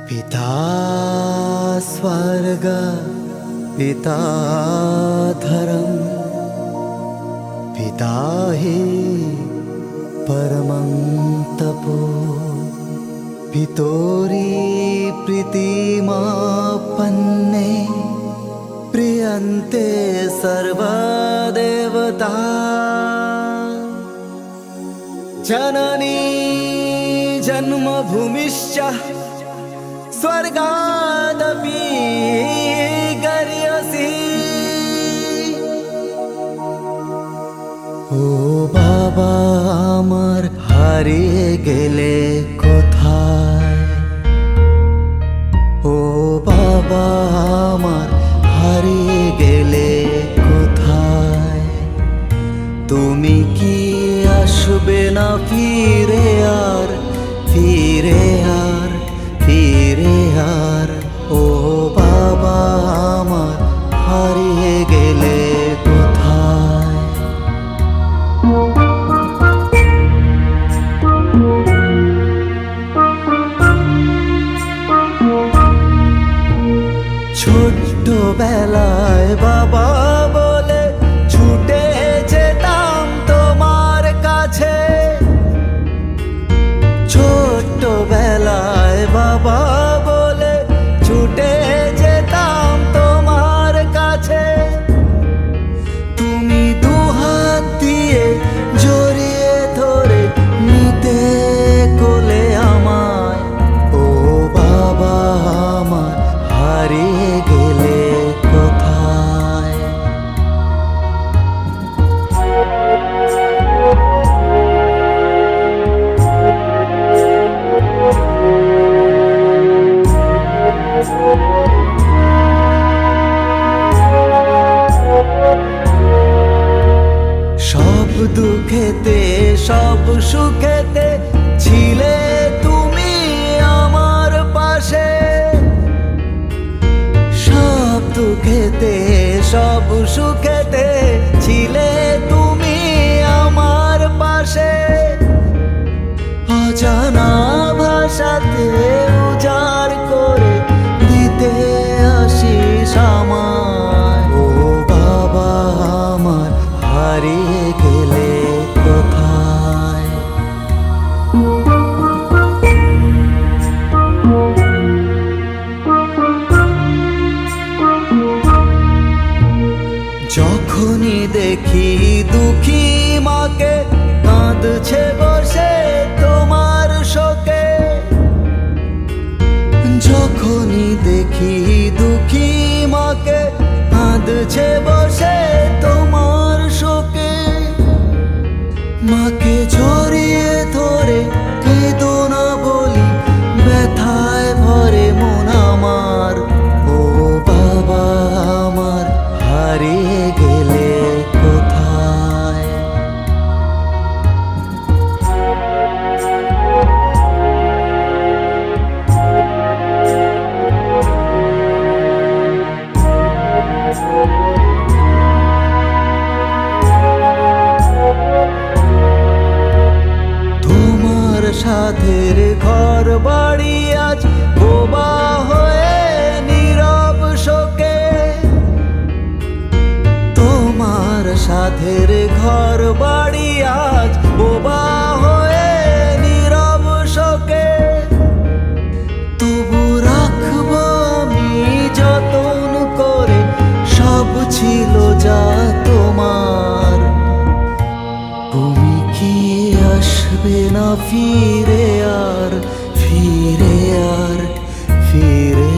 पिता स्वर्ग पिता धर्म पिता हि परमं तपो पितोरी प्रीतिमापन्ने प्रियन्ते सर्वदेवता जननी जन्मभूमिश्च स्वर्गादपि गर्यसि ও বাবা আমার হারিয়ে গেলে কোথায় ও বাবা আমার হারিয়ে গেলে কোথায় তুমি কি আসবে না ফিরে আর ফিরে আর ফিরে আর ও বাবা আমার হারিয়ে গেলে কোথায় ছোট্টবেলায় বাবা বলে ছুটে যেতাম তোমার কাছে ছোট্টবেলায় বাবা বলে ছুটে যেতাম তোমার কাছে তুমি দুহাত দিয়ে জড়িয়ে ধরে নিতে কোলে আমায় ও বাবা আমার হারিয়ে গেলে কোথায় সব দুঃখেতে সব সুখেতে ছিলে তুমি আমার পাশে সব দুঃখেতে সব সুখেতে ছিলে তুমি আমার পাশে অজানা ভাষাতে উজাড় করে দিতে আসিস আমায় ও বাবা আমার হারিয়ে গেলে কোথায় যখনই দেখি দুঃখী মাকে কাঁদছে বসে তোমার শোকে যখনই দেখি দুঃখী মাকে কাঁদছে বসে তোমার শোকে মাকে জড়িয়ে ধরে কেঁদো না বলি ব্যথায় ভরে মন আমার ও বাবা আমার হারিয়ে গেলে কোথায় তোমার সাধের ঘর বাড়ি আজ বোবা হয়ে নীরব শোকে তোমার সাধের ঘর বাড়ি আজ বোবা হয়ে নীরব শোকে তবু রাখবো আমি যতন করে সব ছিল যা তোমার তুমি কি আসবে না ফিরে আর ফিরে আর ফিরে